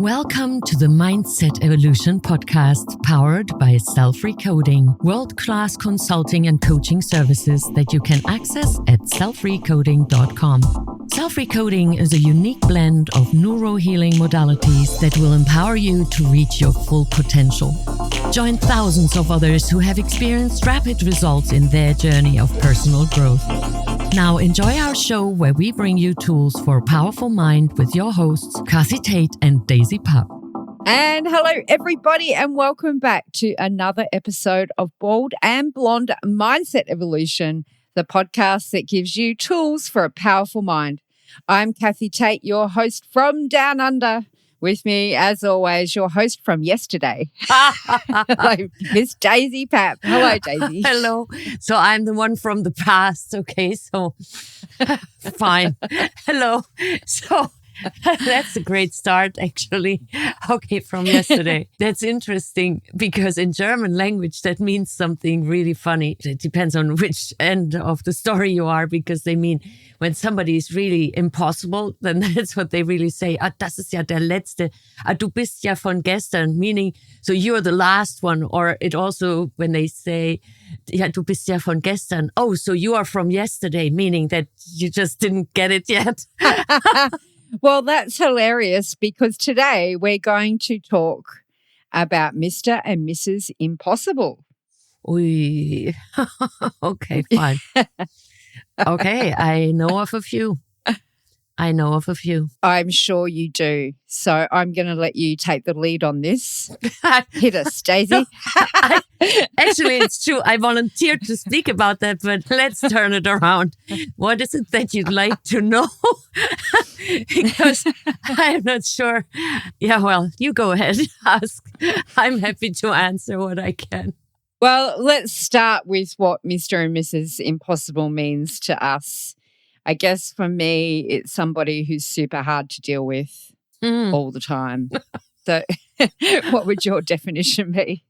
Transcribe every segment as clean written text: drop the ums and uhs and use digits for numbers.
Welcome to the Mindset Evolution podcast, powered by Self-Recoding, world-class consulting and coaching services that you can access at selfrecoding.com. Self-Recoding is a unique blend of neurohealing modalities that will empower you to reach your full potential. Join thousands of others who have experienced rapid results in their journey of personal growth. Now enjoy our show where we bring you tools for a powerful mind with your hosts, Kathi and Daisy. And hello, everybody, and welcome back to another episode of Bold and Blonde Mindset Evolution, the podcast that gives you tools for a powerful mind. I'm Kathi Tate, your host from Down Under. With me, as always, your host from yesterday, hello, Miss Daisy Pap. Hello, Daisy. Hello. So I'm the one from the past. Okay, so fine. Hello. So that's a great start, actually. Okay, from yesterday. That's interesting because in German language, that means something really funny. It depends on which end of the story you are, because they mean when somebody is really impossible, then that's what they really say. Das ist ja der Letzte. Du bist ja von gestern, meaning, so you're the last one. Or it also, when they say, ja, du bist ja von gestern. Oh, so you are from yesterday, meaning that you just didn't get it yet. Well, that's hilarious because today we're going to talk about Mr. and Mrs. Impossible. Oy. Okay, fine. Okay, I know of a few. I'm sure you do. So I'm going to let you take the lead on this. Hit us, Daisy. Actually, it's true. I volunteered to speak about that, but let's turn it around. What is it that you'd like to know? Because I'm not sure. Yeah, well, you go ahead. Ask. I'm happy to answer what I can. Well, let's start with what Mr. and Mrs. Impossible means to us. I guess for me, it's somebody who's super hard to deal with all the time. So what would your definition be?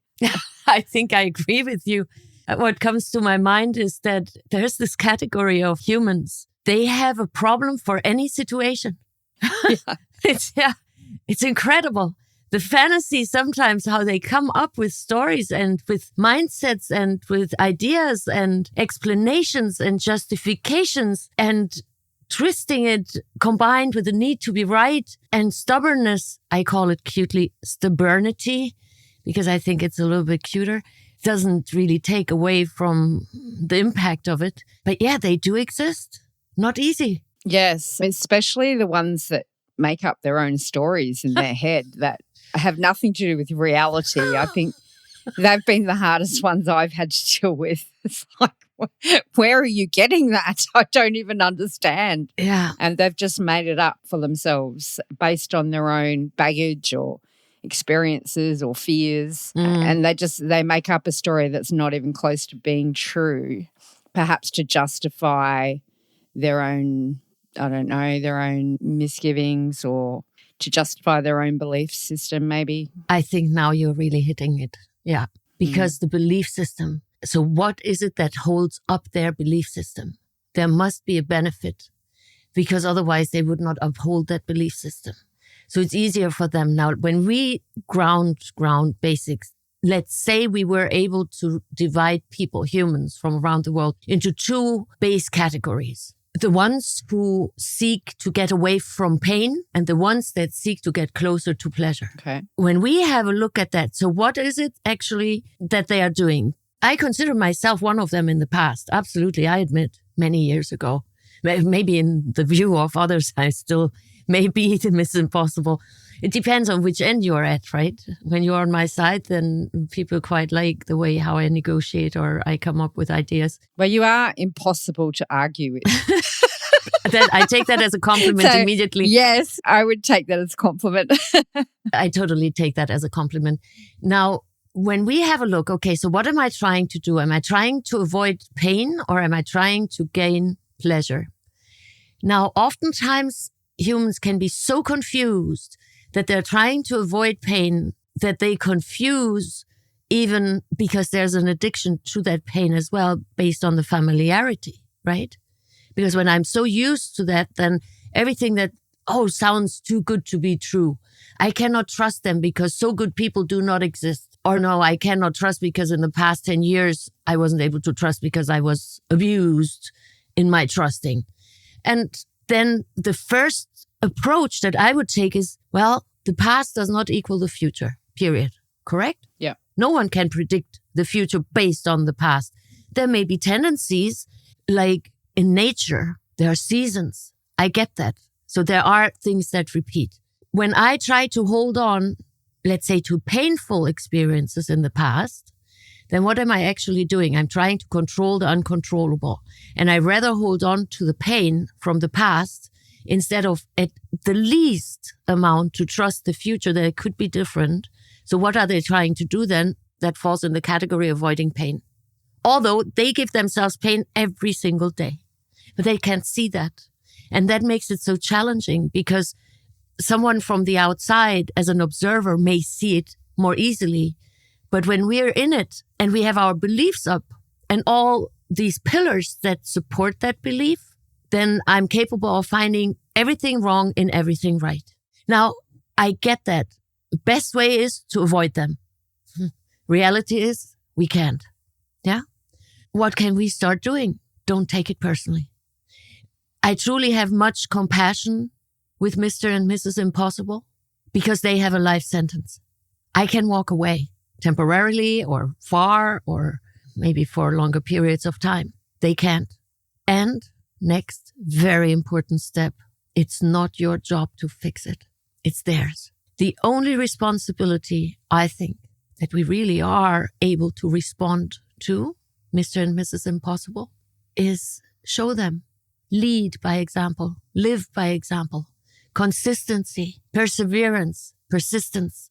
I think I agree with you. What comes to my mind is that there's this category of humans. They have a problem for any situation. Yeah. It's incredible. The fantasy sometimes, how they come up with stories and with mindsets and with ideas and explanations and justifications and twisting it combined with the need to be right and stubbornness. I call it cutely stubbornity because I think it's a little bit cuter. Doesn't really take away from the impact of it. But yeah, they do exist. Not easy. Yes, especially the ones that make up their own stories in their head that have nothing to do with reality. I think they've been the hardest ones I've had to deal with. It's like, where are you getting that? I don't even understand. Yeah. And they've just made it up for themselves based on their own baggage or experiences or fears. And they make up a story that's not even close to being true, perhaps to justify their own, their own misgivings or to justify their own belief system, maybe. I think now you're really hitting it. Yeah. Because the belief system. So what is it that holds up their belief system? There must be a benefit because otherwise they would not uphold that belief system. So it's easier for them now. When we ground basics, let's say we were able to divide people, humans from around the world, into two base categories. The ones who seek to get away from pain and the ones that seek to get closer to pleasure. Okay. When we have a look at that, so what is it actually that they are doing? I consider myself one of them in the past. Absolutely, I admit, many years ago. Maybe in the view of others, I still may be the Miss Impossible. It depends on which end you're at, right? When you're on my side, then people quite like the way how I negotiate or I come up with ideas. Well, you are impossible to argue with. I take that as a compliment immediately. Yes, I would take that as a compliment. I totally take that as a compliment. Now, when we have a look, okay, so what am I trying to do? Am I trying to avoid pain or am I trying to gain pleasure? Now, oftentimes humans can be so confused that they're trying to avoid pain that they confuse, even because there's an addiction to that pain as well based on the familiarity, right? Because when I'm so used to that, then everything that oh, sounds too good to be true. I cannot trust them because so good people do not exist. Or no, I cannot trust because in the past 10 years, I wasn't able to trust because I was abused in my trusting. And then the first approach that I would take is, well, the past does not equal the future, period. Correct? Yeah. No one can predict the future based on the past. There may be tendencies, like in nature, there are seasons. I get that. So there are things that repeat. When I try to hold on, let's say, to painful experiences in the past, then what am I actually doing? I'm trying to control the uncontrollable. And I rather hold on to the pain from the past instead of at the least amount to trust the future that it could be different. So what are they trying to do then? That falls in the category of avoiding pain. Although they give themselves pain every single day, but they can't see that. And that makes it so challenging because someone from the outside as an observer may see it more easily. But when we're in it and we have our beliefs up and all these pillars that support that belief, then I'm capable of finding everything wrong in everything right. Now, I get that. The best way is to avoid them. Reality is we can't. Yeah? What can we start doing? Don't take it personally. I truly have much compassion with Mr. and Mrs. Impossible because they have a life sentence. I can walk away temporarily or far or maybe for longer periods of time. They can't. And next, very important step, it's not your job to fix it. It's theirs. The only responsibility, I think, that we really are able to respond to Mr. and Mrs. Impossible is show them. Lead by example. Live by example. Consistency, perseverance, persistence.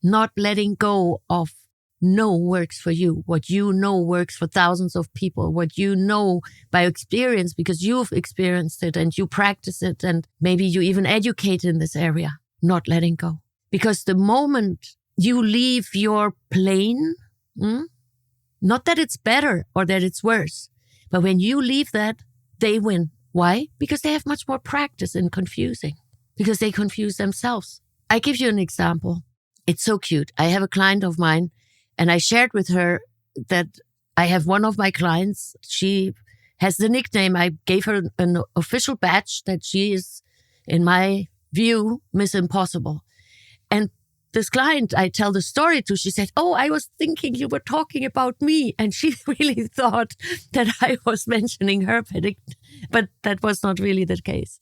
Not letting go of know works for you. What you know works for thousands of people. What you know by experience because you've experienced it and you practice it and maybe you even educate in this area. Not letting go. Because the moment you leave your plane, not that it's better or that it's worse, but when you leave that, they win. Why? Because they have much more practice in confusing. Because they confuse themselves. I give you an example. It's so cute. I have a client of mine and I shared with her that I have one of my clients. She has the nickname. I gave her an official badge that she is, in my view, Miss Impossible. And this client I tell the story to, she said, oh, I was thinking you were talking about me. And she really thought that I was mentioning her, but that was not really the case.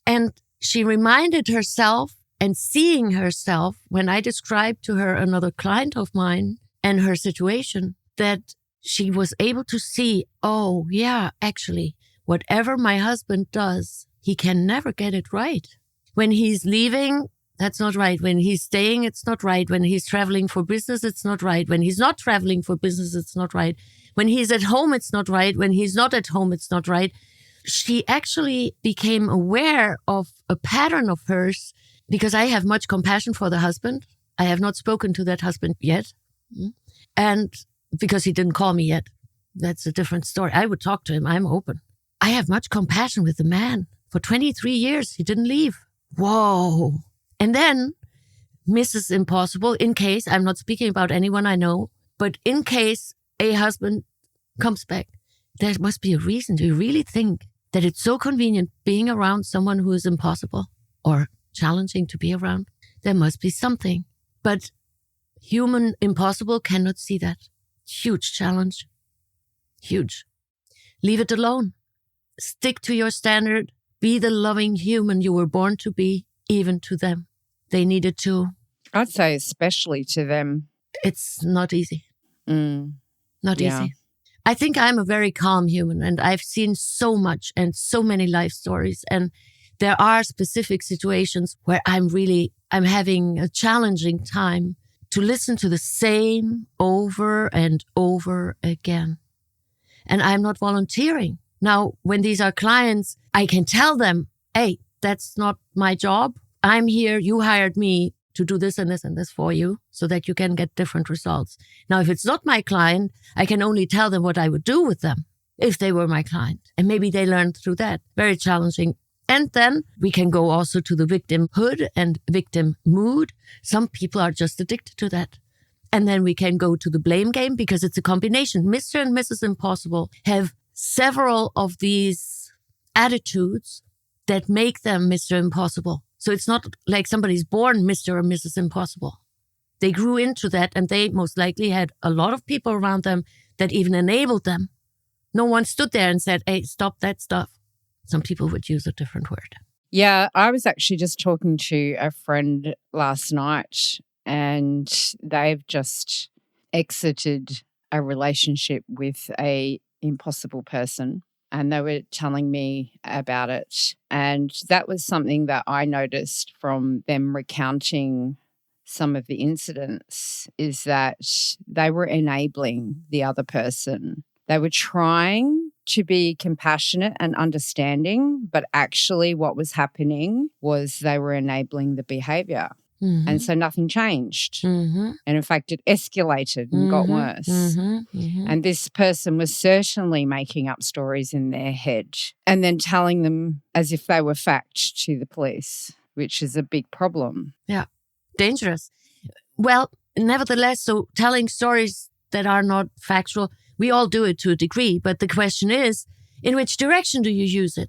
And she reminded herself and seeing herself when I described to her another client of mine and her situation, that she was able to see, oh, yeah, actually, whatever my husband does, he can never get it right. When he's leaving, that's not right. When he's staying, it's not right. When he's traveling for business, it's not right. When he's not traveling for business, it's not right. When he's at home, it's not right. When he's not at home, it's not right. She actually became aware of a pattern of hers because I have much compassion for the husband. I have not spoken to that husband yet. And because he didn't call me yet, that's a different story. I would talk to him. I'm open. I have much compassion with the man. For 23 years, he didn't leave. Whoa. And then Mrs. Impossible, in case, I'm not speaking about anyone I know, but in case a husband comes back, there must be a reason. Do you really think that it's so convenient being around someone who is impossible or challenging to be around? There must be something. But human impossible cannot see that. Huge challenge. Huge. Leave it alone. Stick to your standard. Be the loving human you were born to be, even to them. They need it too. I'd say especially to them. It's not easy. Not Yeah. easy. I think I'm a very calm human and I've seen so much and so many life stories. And there are specific situations where I'm having a challenging time to listen to the same over and over again. And I'm not volunteering. Now, when these are clients, I can tell them, hey, that's not my job. I'm here. You hired me to do this and this and this for you so that you can get different results. Now, if it's not my client, I can only tell them what I would do with them if they were my client. And maybe they learned through that. Very challenging. And then we can go also to the victimhood and victim mood. Some people are just addicted to that. And then we can go to the blame game because it's a combination. Mr. and Mrs. Impossible have several of these attitudes that make them Mr. Impossible. So it's not like somebody's born Mr. or Mrs. Impossible. They grew into that, and they most likely had a lot of people around them that even enabled them. No one stood there and said, hey, stop that stuff. Some people would use a different word. Yeah, I was actually just talking to a friend last night, and they've just exited a relationship with a impossible person. And they were telling me about it. And that was something that I noticed from them recounting some of the incidents, is that they were enabling the other person. They were trying to be compassionate and understanding, but actually what was happening was they were enabling the behavior. Mm-hmm. And so nothing changed. Mm-hmm. And in fact, it escalated and got worse. Mm-hmm. Mm-hmm. And this person was certainly making up stories in their head and then telling them as if they were fact to the police, which is a big problem. Yeah, dangerous. Well, nevertheless, so telling stories that are not factual, we all do it to a degree. But the question is, in which direction do you use it?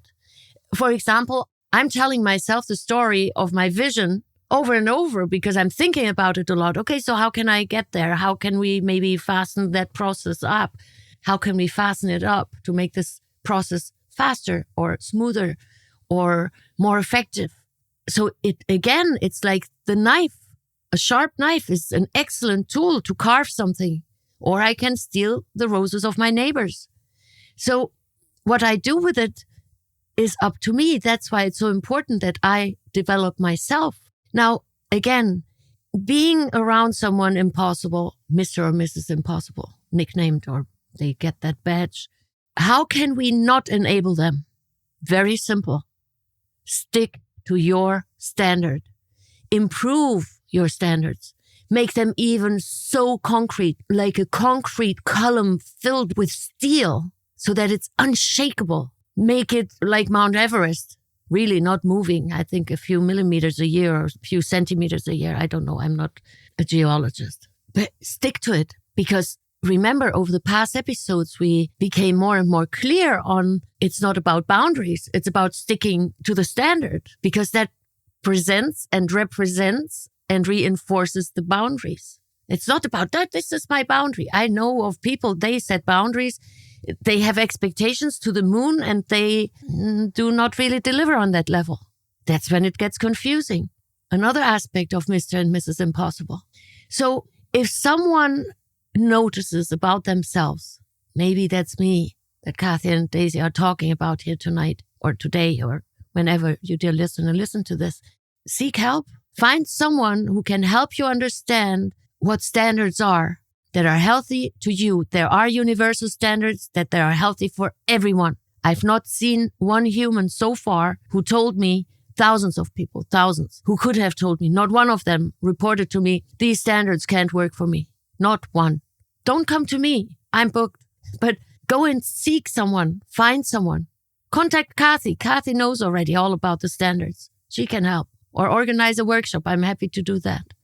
For example, I'm telling myself the story of my vision over and over because I'm thinking about it a lot. Okay, so how can I get there? How can we maybe fasten that process up? How can we fasten it up to make this process faster or smoother or more effective? So it's like the knife. A sharp knife is an excellent tool to carve something, or I can steal the roses of my neighbors. So what I do with it is up to me. That's why it's so important that I develop myself. Now, again, being around someone impossible, Mr. or Mrs. Impossible, nicknamed, or they get that badge, how can we not enable them? Very simple. Stick to your standard. Improve your standards. Make them even so concrete, like a concrete column filled with steel, so that it's unshakable. Make it like Mount Everest. Really not moving, I think a few millimeters a year or a few centimeters a year. I don't know. I'm not a geologist. But stick to it, because remember, over the past episodes, we became more and more clear on it's not about boundaries. It's about sticking to the standard, because that presents and represents and reinforces the boundaries. It's not about that. This is my boundary. I know of people, they set boundaries. They have expectations to the moon and they do not really deliver on that level. That's when it gets confusing. Another aspect of Mr. and Mrs. Impossible. So if someone notices about themselves, maybe that's me, that Kathi and Daisy are talking about here tonight or today or whenever you, dear listener, listen to this, seek help. Find someone who can help you understand what standards are that are healthy to you. There are universal standards that are healthy for everyone. I've not seen one human so far who told me, thousands of people, thousands, who could have told me, not one of them reported to me, these standards can't work for me. Not one. Don't come to me. I'm booked. But go and seek someone. Find someone. Contact Kathi. Kathi knows already all about the standards. She can help. Or organize a workshop. I'm happy to do that.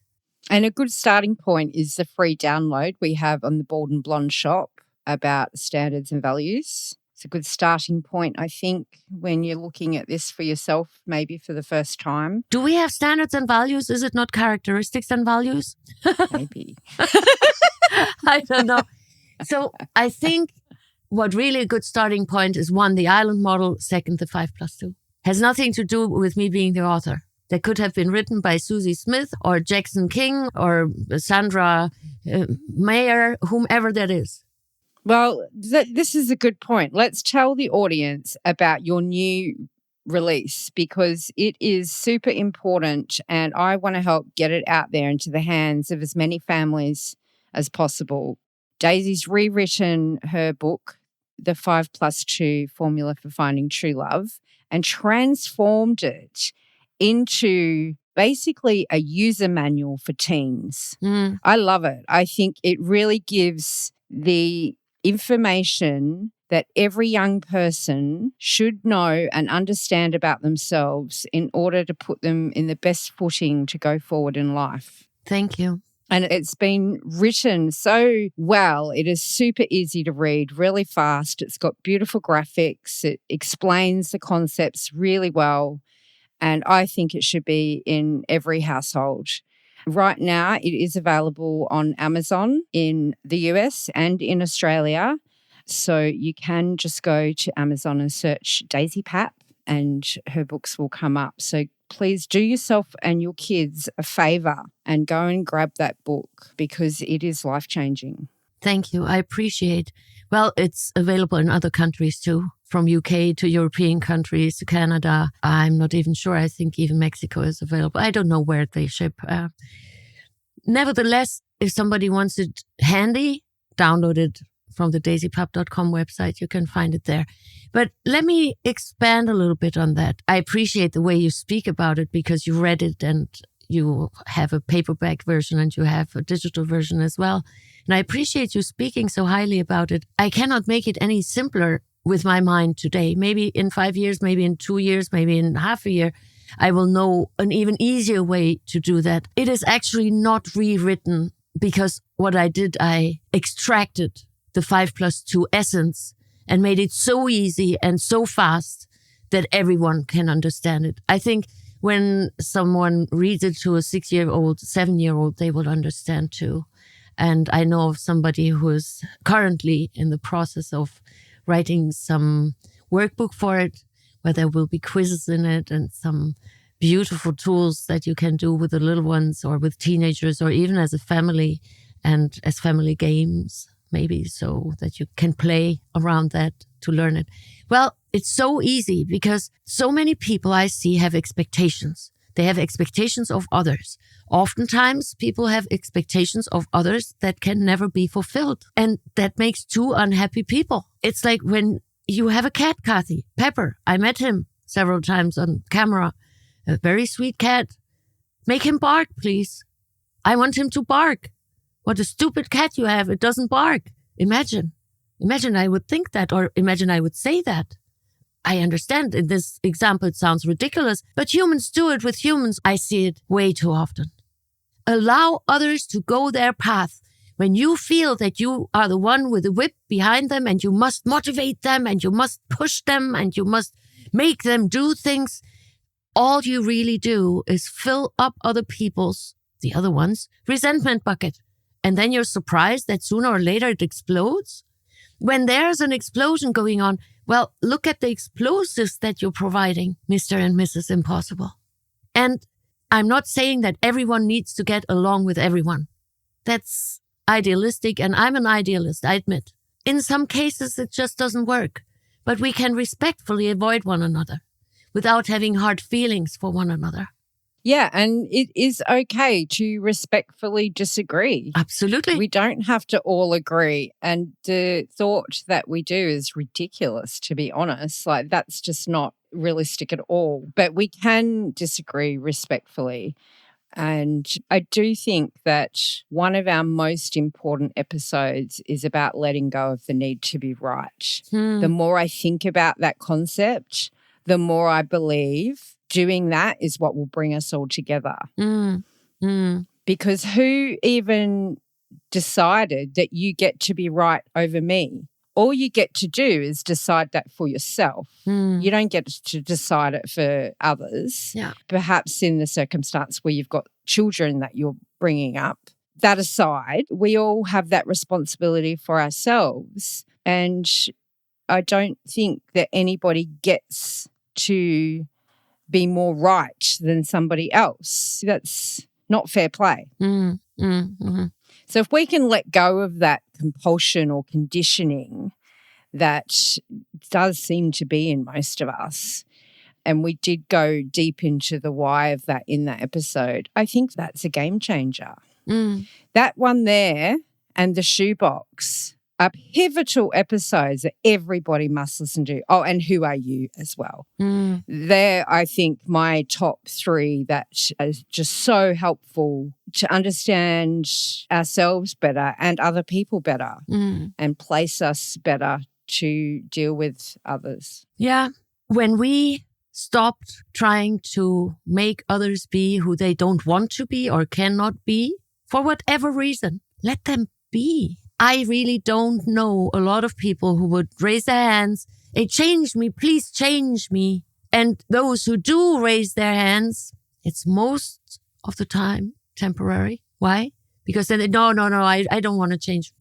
And a good starting point is the free download we have on the Bald and Blonde shop about standards and values. It's a good starting point, I think, when you're looking at this for yourself, maybe for the first time. Do we have standards and values? Is it not characteristics and values? Maybe. I don't know. So I think what really a good starting point is 1, the island model, 2, the 5+2. Has nothing to do with me being the author. That could have been written by Susie Smith or Jackson King or Sandra Mayer, whomever that is. Well, this is a good point. Let's tell the audience about your new release, because it is super important and I want to help get it out there into the hands of as many families as possible. Daisy's rewritten her book, The 5+2 Formula for Finding True Love, and transformed it into basically a user manual for teens. I love it. I think it really gives the information that every young person should know and understand about themselves in order to put them in the best footing to go forward in life. Thank you. And it's been written so well. It is super easy to read, really fast. It's got beautiful graphics. It explains the concepts really well. And I think it should be in every household. Right now, it is available on Amazon in the US and in Australia. So you can just go to Amazon and search Daisy Pap and her books will come up. So please do yourself and your kids a favour and go and grab that book because it is life-changing. Thank you. I appreciate. Well, it's available in other countries too, from UK to European countries to Canada. I'm not even sure. I think even Mexico is available. I don't know where they ship. Nevertheless, if somebody wants it handy, download it from the daisypap.com website. You can find it there. But let me expand a little bit on that. I appreciate the way you speak about it because you read it and you have a paperback version and you have a digital version as well. And I appreciate you speaking so highly about it. I cannot make it any simpler with my mind today. Maybe in 5 years, maybe in 2 years, maybe in half a year, I will know an even easier way to do that. It is actually not rewritten because what I did, I extracted the 5+2 essence and made it so easy and so fast that everyone can understand it. I think when someone reads it to a 6-year-old, 7-year-old, they will understand too. And I know of somebody who is currently in the process of writing some workbook for it, where there will be quizzes in it and some beautiful tools that you can do with the little ones or with teenagers or even as a family and as family games, maybe, so that you can play around that to learn it. Well, it's so easy because so many people I see have expectations. They have expectations of others. Oftentimes, people have expectations of others that can never be fulfilled. And that makes two unhappy people. It's like when you have a cat, Kathi, Pepper. I met him several times on camera. A very sweet cat. Make him bark, please. I want him to bark. What a stupid cat you have. It doesn't bark. Imagine I would think that, or imagine I would say that. I understand in this example it sounds ridiculous, but humans do it with humans. I see it way too often. Allow others to go their path. When you feel that you are the one with the whip behind them and you must motivate them and you must push them and you must make them do things, all you really do is fill up other people's, the other ones, resentment bucket. And then you're surprised that sooner or later it explodes. When there's an explosion going on, well, look at the explosives that you're providing, Mr. and Mrs. Impossible. And I'm not saying that everyone needs to get along with everyone. That's idealistic, and I'm an idealist, I admit. In some cases, it just doesn't work. But we can respectfully avoid one another without having hard feelings for one another. Yeah, and it is okay to respectfully disagree. Absolutely. We don't have to all agree. And the thought that we do is ridiculous, to be honest. Like, that's just not realistic at all. But we can disagree respectfully. And I do think that one of our most important episodes is about letting go of the need to be right. The more I think about that concept, the more I believe doing that is what will bring us all together. Because who even decided that you get to be right over me? All you get to do is decide that for yourself. You don't get to decide it for others. Yeah. Perhaps in the circumstance where you've got children that you're bringing up. That aside, we all have that responsibility for ourselves. And I don't think that anybody gets to be more right than somebody else. That's not fair play. So if we can let go of that compulsion or conditioning that does seem to be in most of us, and we did go deep into the why of that in that episode, I think that's a game changer. That one there and the shoebox are pivotal episodes that everybody must listen to. Oh, and Who Are You as well. They're, I think, my top 3 that are just so helpful to understand ourselves better and other people better and place us better to deal with others. Yeah. When we stopped trying to make others be who they don't want to be or cannot be, for whatever reason, let them be. I really don't know a lot of people who would raise their hands, hey, change me, please change me. And those who do raise their hands, it's most of the time temporary. Why? Because then they, no, I don't want to change.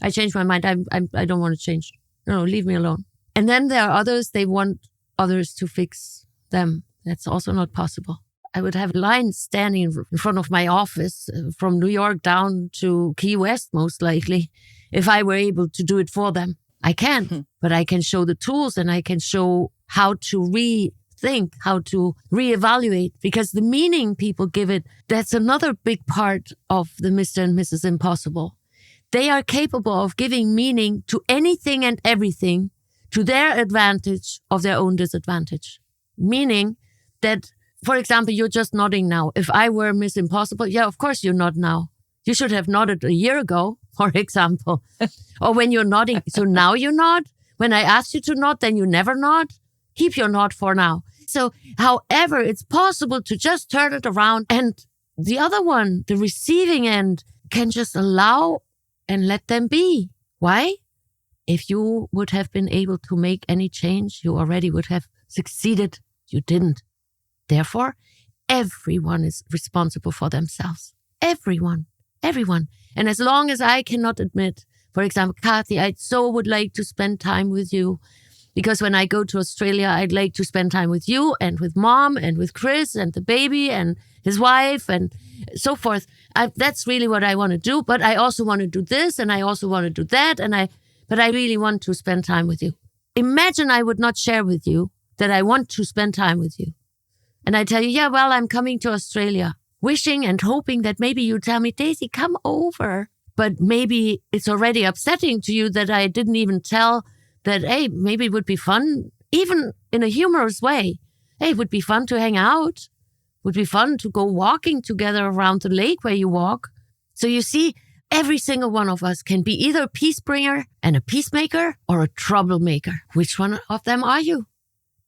I changed my mind. I don't want to change. No, leave me alone. And then there are others, they want others to fix them. That's also not possible. I would have lines standing in front of my office from New York down to Key West, most likely, if I were able to do it for them. I can't, but I can show the tools and I can show how to rethink, how to reevaluate, because the meaning people give it, that's another big part of the Mr. and Mrs. Impossible. They are capable of giving meaning to anything and everything to their advantage of their own disadvantage. Meaning that, for example, you're just nodding now. If I were Miss Impossible, yeah, of course you nod now. You should have nodded a year ago, for example. Or when you're nodding, so now you nod? When I asked you to nod, then you never nod? Keep your nod for now. So, however, it's possible to just turn it around, and the other one, the receiving end, can just allow and let them be. Why? If you would have been able to make any change, you already would have succeeded. You didn't. Therefore, everyone is responsible for themselves. Everyone. And as long as I cannot admit, for example, Kathi, I so would like to spend time with you, because when I go to Australia, I'd like to spend time with you and with Mom and with Chris and the baby and his wife and so forth. That's really what I want to do. But I also want to do this and I also want to do that. But I really want to spend time with you. Imagine I would not share with you that I want to spend time with you. And I tell you, yeah, well, I'm coming to Australia, wishing and hoping that maybe you tell me, Daisy, come over. But maybe it's already upsetting to you that I didn't even tell that, hey, maybe it would be fun, even in a humorous way. Hey, it would be fun to hang out. Would be fun to go walking together around the lake where you walk. So you see, every single one of us can be either a peace bringer and a peacemaker or a troublemaker. Which one of them are you?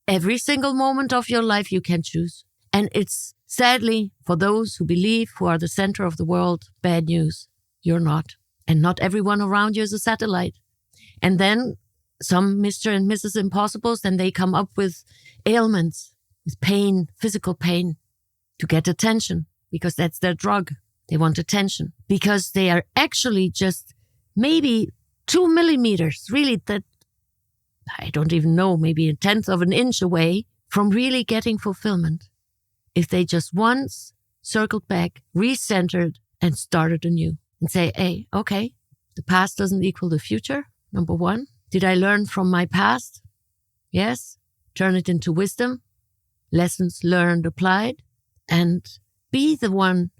Every single moment of your life you can choose. And it's sadly, for those who believe, who are the center of the world, bad news. You're not. And not everyone around you is a satellite. And then some Mr. and Mrs. Impossibles, then they come up with ailments, with pain, physical pain, to get attention, because that's their drug. They want attention because they are actually just maybe 2 millimeters, really that, I don't even know, maybe 1/10 of an inch away from really getting fulfillment. If they just once circled back, recentered, and started anew and say, hey, okay, the past doesn't equal the future, number one. Did I learn from my past? Yes. Turn it into wisdom, lessons learned, applied, and be the one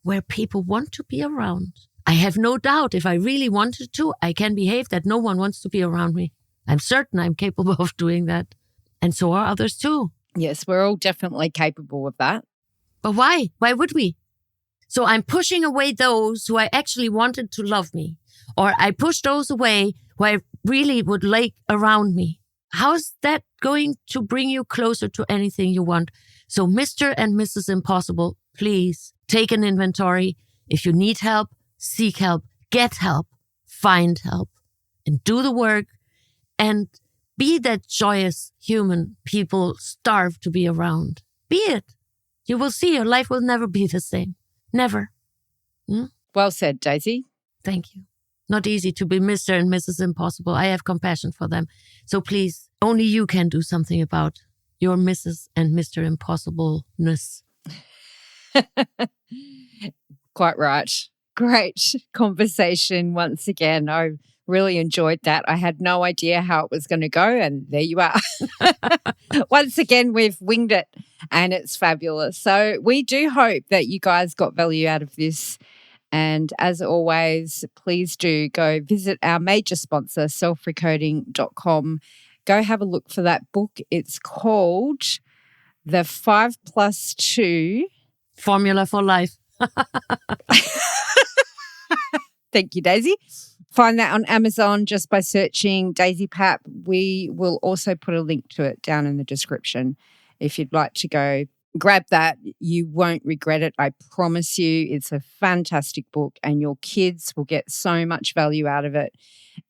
where people want to be around. I have no doubt if I really wanted to, I can behave that no one wants to be around me. I'm certain I'm capable of doing that. And so are others too. Yes, we're all definitely capable of that. But why? Why would we? So I'm pushing away those who I actually wanted to love me. Or I push those away who I really would like around me. How's that going to bring you closer to anything you want? So Mr. and Mrs. Impossible, please take an inventory. If you need help, seek help, get help, find help, and do the work. And be that joyous human people starve to be around. Be it. You will see your life will never be the same. Never. Well said, Daisy. Thank you. Not easy to be Mr. and Mrs. Impossible. I have compassion for them. So please, only you can do something about your Mrs. and Mr. Impossible-ness. Quite right. Great conversation once again. I really enjoyed that. I had no idea how it was going to go, and there you are. Once again, we've winged it, and it's fabulous. So we do hope that you guys got value out of this. And as always, please do go visit our major sponsor, selfrecoding.com. Go have a look for that book. It's called The 5+2 Formula for Life. Thank you, Daisy. find that on Amazon just by searching Daisy Pap. We will also put a link to it down in the description. If you'd like to go grab that, you won't regret it. I promise you, it's a fantastic book and your kids will get so much value out of it.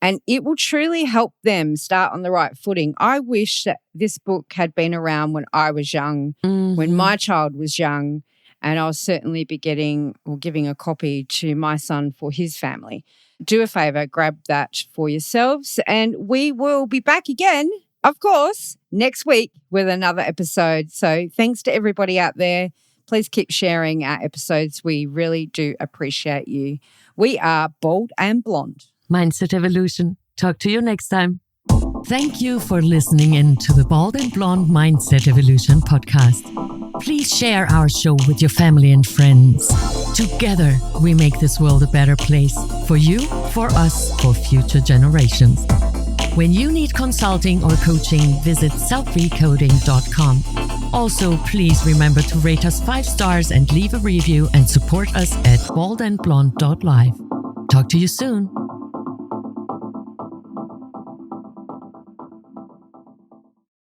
And it will truly help them start on the right footing. I wish that this book had been around when I was young, when my child was young, and I'll certainly be giving a copy to my son for his family. Do a favor, grab that for yourselves, and we will be back again, of course, next week with another episode. So thanks to everybody out there. Please keep sharing our episodes. We really do appreciate you. We are Bold and Blonde. Mindset Evolution. Talk to you next time. Thank you for listening in to the Bold and Blonde Mindset Evolution podcast. Please share our show with your family and friends. Together, we make this world a better place for you, for us, for future generations. When you need consulting or coaching, visit selfrecoding.com. Also, please remember to rate us 5 stars and leave a review and support us at boldandblonde.live. Talk to you soon.